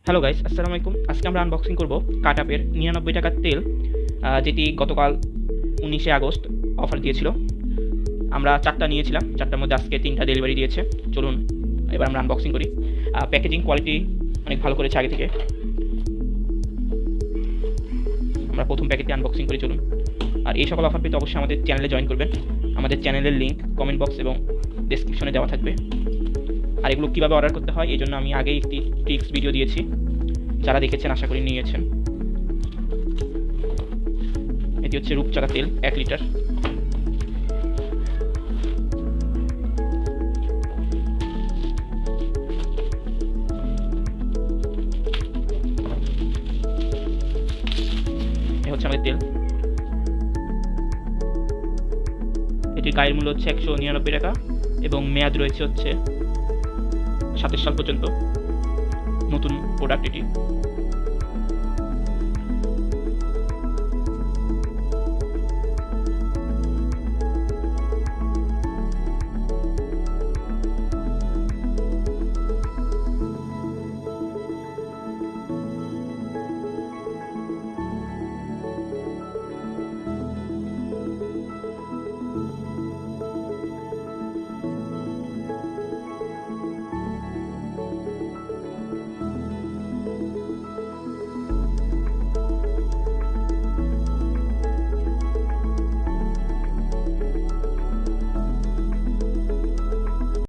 Hello guys, আসসালামু আলাইকুম। আজকে আমরা আনবক্সিং করব কাটআপের 99 টাকার তেল, যেটি গতকাল 19শে আগস্ট অফার দিয়েছিল। আমরা 4টা নিয়েছিলাম, 4টার মধ্যে আজকে 3টা ডেলিভারি দিয়েছে। চলুন এবার আমরা আনবক্সিং করি। প্যাকেজিং কোয়ালিটি অনেক ভালো করেছে আগে থেকে। আমরা প্রথম প্যাকেটটি আনবক্সিং করি, চলুন। আর এই সকল অফার পেতে অবশ্যই আমাদের চ্যানেলে জয়েন করবেন। আমাদের চ্যানেলের লিঙ্ক কমেন্ট বক্স এবং ডেসক্রিপশনে দেওয়া থাকবে। আর এগুলো কীভাবে অর্ডার করতে হয় এই জন্য আমি আগেই একটি ট্রিক্স ভিডিও দিয়েছি, যারা দেখেছেন আশা করি নিয়েছেন। এটি হচ্ছে রূপচাঁদা তেল 1 লিটার। এ হচ্ছে আমাদের তেল। এটির গায়ের মূল্য হচ্ছে 199 টাকা এবং মেয়াদ রয়েছে হচ্ছে 27 সাল পর্যন্ত। নতুন প্রোডাক্ট এটি।